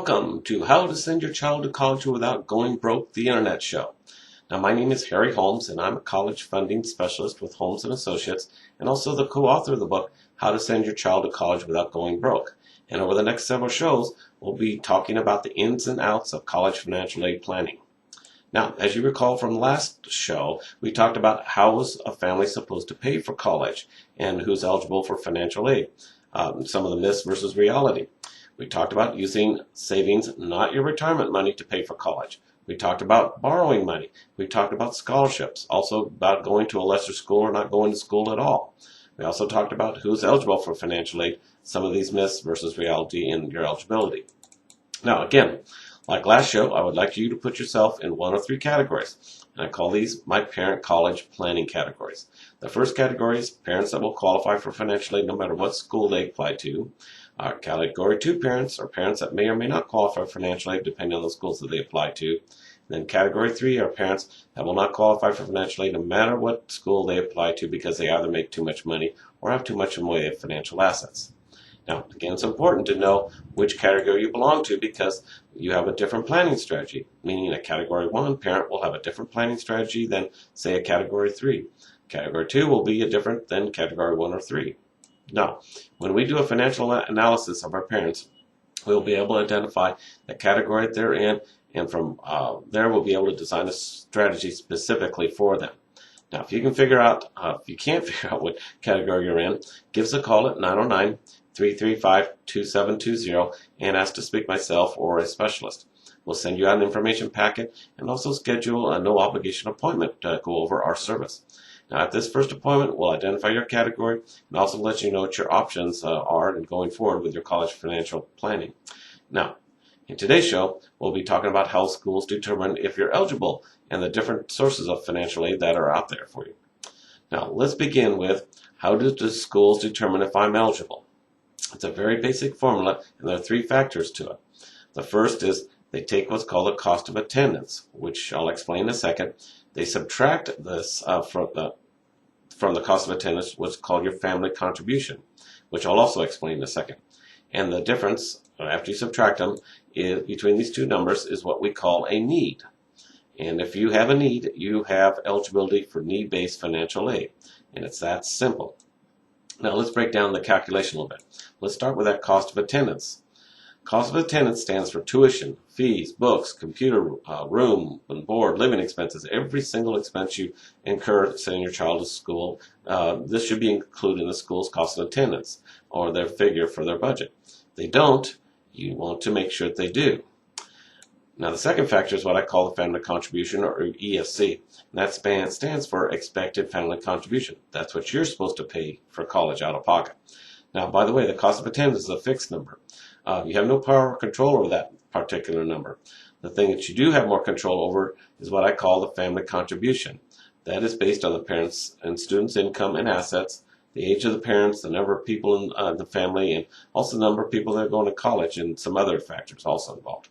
Welcome to How to Send Your Child to College Without Going Broke, the Internet Show. Now, my name is Harry Holmes, and I'm a college funding specialist with Holmes & Associates, and also the co-author of the book, How to Send Your Child to College Without Going Broke. And over the next several shows, we'll be talking about the ins and outs of college financial aid planning. Now, as you recall from last show, we talked about how is a family supposed to pay for college and who's eligible for financial aid, some of the myths versus reality. We talked about using savings, not your retirement money, to pay for college. We talked about borrowing money. We talked about scholarships, also about going to a lesser school or not going to school at all. We also talked about who's eligible for financial aid, some of these myths versus reality in your eligibility. Now, again, like last show, I would like you to put yourself in one of three categories, and I call these my parent college planning categories. The first category is parents that will qualify for financial aid no matter what school they apply to. Category 2 parents are parents that may or may not qualify for financial aid depending on the schools that they apply to. And then Category 3 are parents that will not qualify for financial aid no matter what school they apply to because they either make too much money or have too much in the way of financial assets. Now, again, it's important to know which category you belong to because you have a different planning strategy, meaning a Category 1 parent will have a different planning strategy than, say, a Category 3. Category 2 will be different than Category 1 or 3. Now, when we do a financial analysis of our parents, we'll be able to identify the category they're in, and from there we'll be able to design a strategy specifically for them. Now, if you can't figure out what category you're in, give us a call at 909-335-2720 and ask to speak myself or a specialist. We'll send you out an information packet and also schedule a no obligation appointment to go over our service. Now, at this first appointment, we'll identify your category and also let you know what your options are in going forward with your college financial planning. Now, in today's show, we'll be talking about how schools determine if you're eligible and the different sources of financial aid that are out there for you. Now, let's begin with how do the schools determine if I'm eligible? It's a very basic formula, and there are three factors to it. The first is they take what's called the cost of attendance, which I'll explain in a second. They subtract this from the cost of attendance, what's called your family contribution, which I'll also explain in a second. And the difference, after you subtract them, between these two numbers is what we call a need. And if you have a need, you have eligibility for need-based financial aid. And it's that simple. Now let's break down the calculation a little bit. Let's start with that cost of attendance. Cost of attendance stands for tuition, fees, books, computer, room and board, living expenses, every single expense you incur sending your child to school. This should be included in the school's cost of attendance or their figure for their budget. If they don't, you want to make sure that they do. Now, the second factor is what I call the family contribution, or EFC, and that stands for expected family contribution. That's what you're supposed to pay for college out of pocket. Now, by the way, the cost of attendance is a fixed number. You have no power or control over that particular number. The thing that you do have more control over is what I call the family contribution. That is based on the parents' and students' income and assets, the age of the parents, the number of people in the family, and also the number of people that are going to college, and some other factors also involved.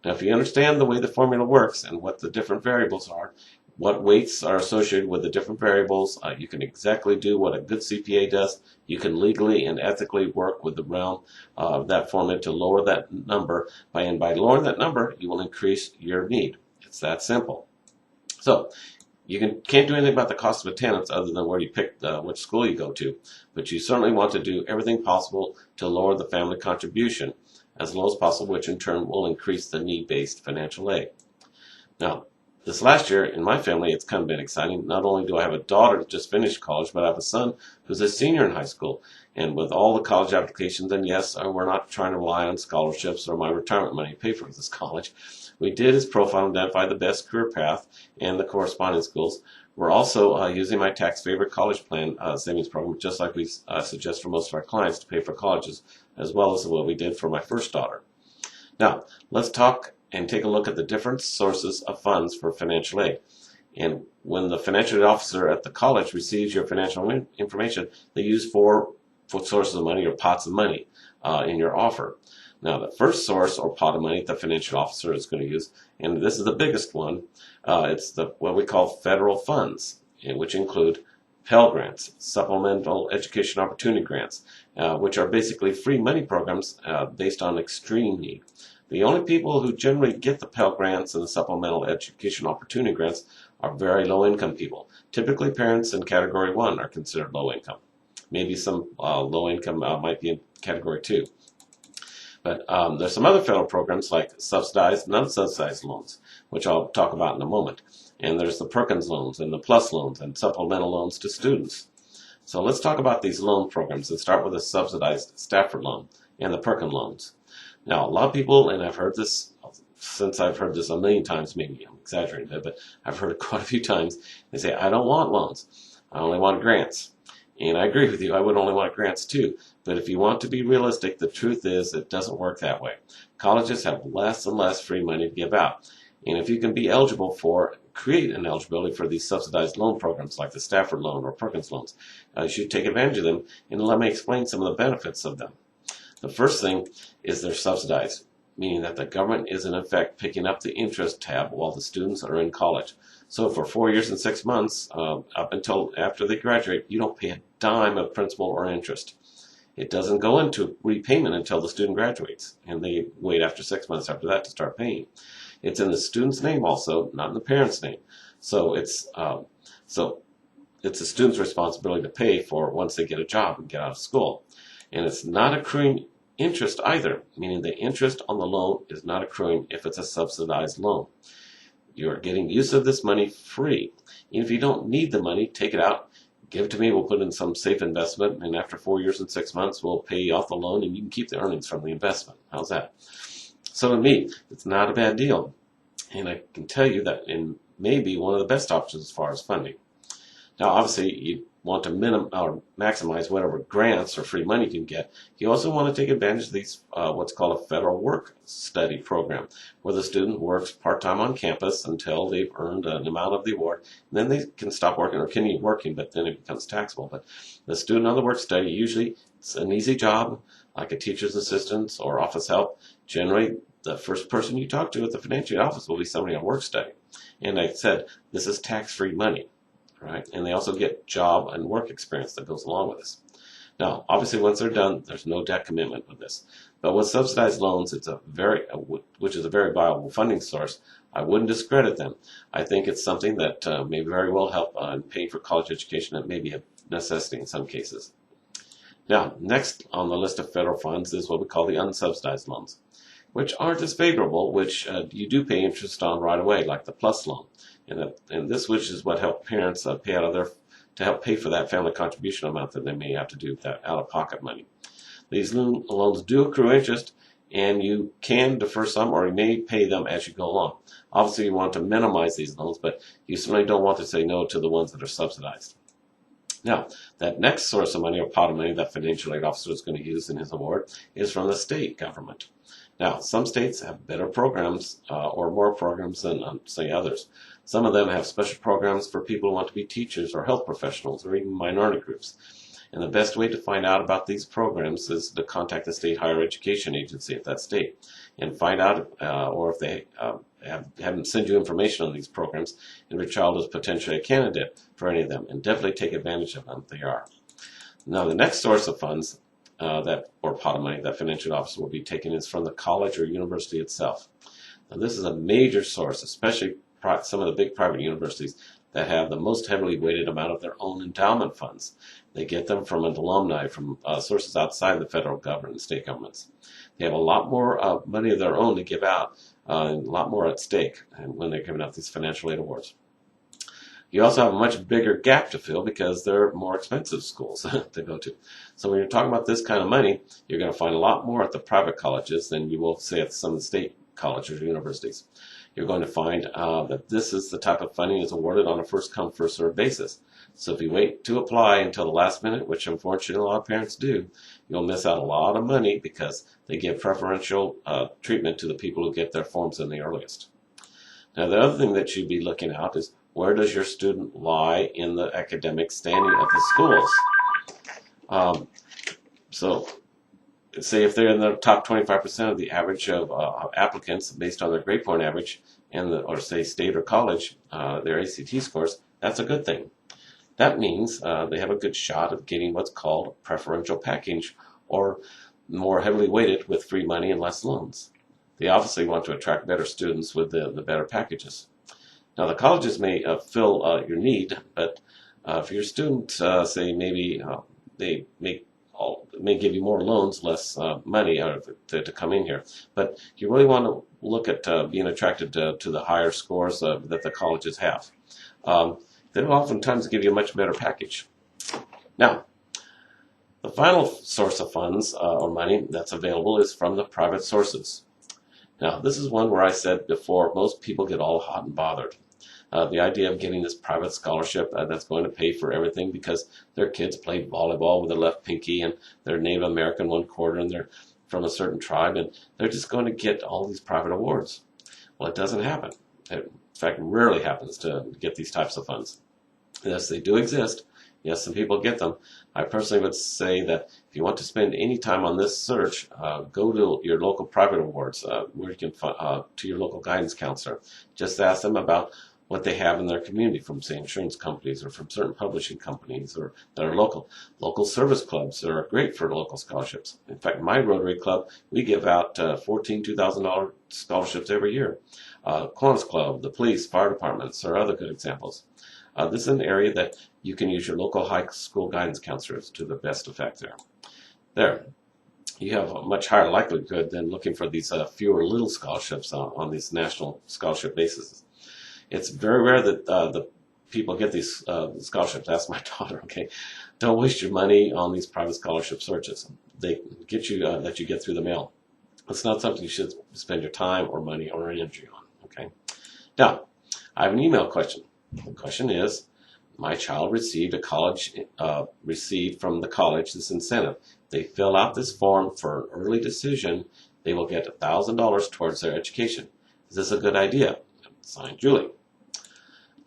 Now, if you understand the way the formula works and what the different variables are, what weights are associated with the different variables, you can exactly do what a good CPA does. You can legally and ethically work with the realm of that formula to lower that number. By lowering that number, you will increase your need. It's that simple. So you can't do anything about the cost of attendance other than where you pick which school you go to, but you certainly want to do everything possible to lower the family contribution as low as possible, which in turn will increase the need-based financial aid. Now, this last year in my family, it's kind of been exciting. Not only do I have a daughter that just finished college, but I have a son who's a senior in high school. And with all the college applications, and yes, we're not trying to rely on scholarships or my retirement money to pay for this college. We did his profile and identify the best career path and the corresponding schools. We're also using my tax favorite college plan savings program, just like we suggest for most of our clients to pay for colleges, as well as what we did for my first daughter. Now, let's talk and take a look at the different sources of funds for financial aid. And when the financial aid officer at the college receives your financial information, they use four sources of money or pots of money in your offer. Now, the first source or pot of money the financial officer is going to use, and this is the biggest one, it's what we call federal funds, which include Pell Grants, Supplemental Education Opportunity Grants, which are basically free money programs based on extreme need. The only people who generally get the Pell Grants and the Supplemental Education Opportunity Grants are very low-income people. Typically, parents in Category 1 are considered low-income. Maybe some low-income might be in Category 2. But there's some other federal programs like subsidized and unsubsidized loans, which I'll talk about in a moment. And there's the Perkins loans and the PLUS loans and supplemental loans to students. So let's talk about these loan programs and start with the subsidized Stafford loan and the Perkins loans. Now, a lot of people, and I've heard this since I've heard this a million times, maybe I'm exaggerating a bit, but I've heard it quite a few times. They say, I don't want loans. I only want grants. And I agree with you. I would only want grants too. But if you want to be realistic, the truth is it doesn't work that way. Colleges have less and less free money to give out. And if you can be eligible for, create an eligibility for these subsidized loan programs like the Stafford loan or Perkins loans, you should take advantage of them. And let me explain some of the benefits of them. The first thing is they're subsidized, meaning that the government is in effect picking up the interest tab while the students are in college. So for 4 years and 6 months, up until after they graduate, you don't pay a dime of principal or interest. It doesn't go into repayment until the student graduates, and they wait after 6 months after that to start paying. It's in the student's name also, not in the parent's name. So it's the student's responsibility to pay for once they get a job and get out of school. And it's not accruing interest either, meaning the interest on the loan is not accruing if it's a subsidized loan. You're getting use of this money free. And if you don't need the money, take it out, give it to me, we'll put it in some safe investment, and after 4 years and 6 months, we'll pay you off the loan and you can keep the earnings from the investment. How's that? So to me, it's not a bad deal. And I can tell you that it may be one of the best options as far as funding. Now, obviously, you want to maximize whatever grants or free money you can get. You also want to take advantage of these what's called a federal work study program, where the student works part-time on campus until they've earned an amount of the award, and then they can stop working or continue working, but then it becomes taxable. But the student on the work study, usually it's an easy job, like a teacher's assistant or office help. Generally, the first person you talk to at the financial aid office will be somebody on work study. And like I said, this is tax-free money. Right? And they also get job and work experience that goes along with this. Now, obviously, once they're done, there's no debt commitment with this. But with subsidized loans, it's which is a very viable funding source. I wouldn't discredit them. I think it's something that may very well help in paying for college education that may be a necessity in some cases. Now, next on the list of federal funds is what we call the unsubsidized loans, which aren't as favorable, which you do pay interest on right away, like the PLUS loan. And this, which is what help parents pay out of to help pay for that family contribution amount that they may have to do with that out-of-pocket money. These loans do accrue interest, and you can defer some, or you may pay them as you go along. Obviously, you want to minimize these loans, but you certainly don't want to say no to the ones that are subsidized. Now, that next source of money or pot of money that financial aid officer is going to use in his award is from the state government. Now, some states have better programs or more programs than, say, others. Some of them have special programs for people who want to be teachers or health professionals or even minority groups. And the best way to find out about these programs is to contact the state higher education agency at that state and find out, or if they have them send you information on these programs, and if your child is potentially a candidate for any of them, and definitely take advantage of them if they are. Now, the next source of funds or pot of money that financial officer will be taking is from the college or university itself. Now, this is a major source, especially some of the big private universities that have the most heavily weighted amount of their own endowment funds. They get them from an alumni, from sources outside the federal government and state governments. They have a lot more money of their own to give out, and a lot more at stake when they're giving out these financial aid awards. You also have a much bigger gap to fill because they're more expensive schools to go to. So when you're talking about this kind of money, you're going to find a lot more at the private colleges than you will say at some of the state colleges or universities. You're going to find that this is the type of funding is awarded on a first-come, first-served basis. So if you wait to apply until the last minute, which unfortunately a lot of parents do, you'll miss out a lot of money because they give preferential treatment to the people who get their forms in the earliest. Now, the other thing that you'd be looking at is where does your student lie in the academic standing of the schools? So say if they're in the top 25% of the average of applicants based on their grade point average, or say state or college, their ACT scores, that's a good thing. That means they have a good shot of getting what's called a preferential package, or more heavily weighted with free money and less loans. They obviously want to attract better students with the better packages. Now, the colleges may fill your need, but if your student, say, maybe they may give you more loans, less money to come in here. But you really want to look at being attracted to the higher scores that the colleges have. They'll oftentimes give you a much better package. Now, the final source of funds or money that's available is from the private sources. Now, this is one where I said before, most people get all hot and bothered. The idea of getting this private scholarship that's going to pay for everything because their kids play volleyball with their left pinky and they're Native American one quarter and they're from a certain tribe and they're just going to get all these private awards. Well, it doesn't happen. It, in fact, rarely happens to get these types of funds. Yes, they do exist. Yes, some people get them. I personally would say that if you want to spend any time on this search, go to your local private awards, where you can to your local guidance counselor. Just ask them about what they have in their community from, say, insurance companies or from certain publishing companies or that are local. Local service clubs are great for local scholarships. In fact, my Rotary Club, we give out $2,000 scholarships every year. Kiwanis Club, the police, fire departments are other good examples. This is an area that you can use your local high school guidance counselors to the best effect there. There. You have a much higher likelihood than looking for these fewer little scholarships on these national scholarship bases. It's very rare that the people get these scholarships. Ask my daughter, okay? Don't waste your money on these private scholarship searches. They get you that you get through the mail. It's not something you should spend your time or money or energy on, okay? Now, I have an email question. The question is, my child received received from the college this incentive. They fill out this form for an early decision. They will get $1,000 towards their education. Is this a good idea? Signed, Julie.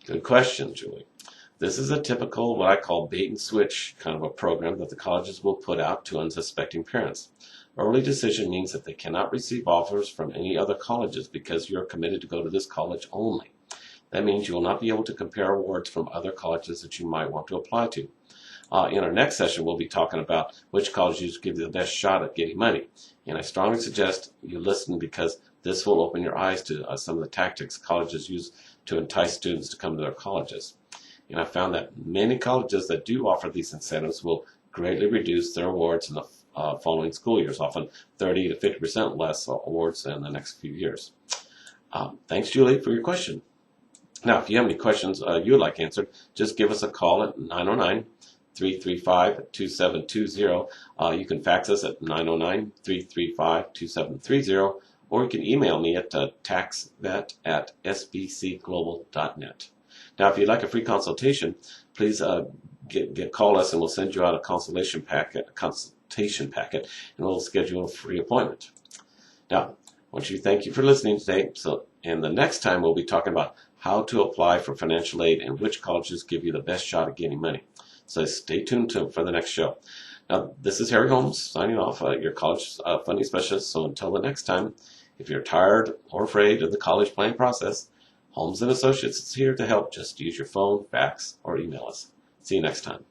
Good question, Julie. This is a typical, what I call bait and switch kind of a program that the colleges will put out to unsuspecting parents. Early decision means that they cannot receive offers from any other colleges because you're committed to go to this college only. That means you will not be able to compare awards from other colleges that you might want to apply to. In our next session, we'll be talking about which colleges give you the best shot at getting money. And I strongly suggest you listen because this will open your eyes to some of the tactics colleges use to entice students to come to their colleges. And I found that many colleges that do offer these incentives will greatly reduce their awards in the following school years, often 30 to 50% less awards in the next few years. Thanks, Julie, for your question. Now, if you have any questions you would like answered, just give us a call at 909-335-2720. You can fax us at 909-335-2730, or you can email me at taxvet@sbcglobal.net. Now, if you'd like a free consultation, please call us and we'll send you out a consultation packet, and we'll schedule a free appointment. Now, I want to thank you for listening today. And the next time we'll be talking about how to apply for financial aid and which colleges give you the best shot at getting money. So stay tuned for the next show. Now, this is Harry Holmes signing off, your college funding specialist. So until the next time, if you're tired or afraid of the college planning process, Holmes & Associates is here to help. Just use your phone, fax, or email us. See you next time.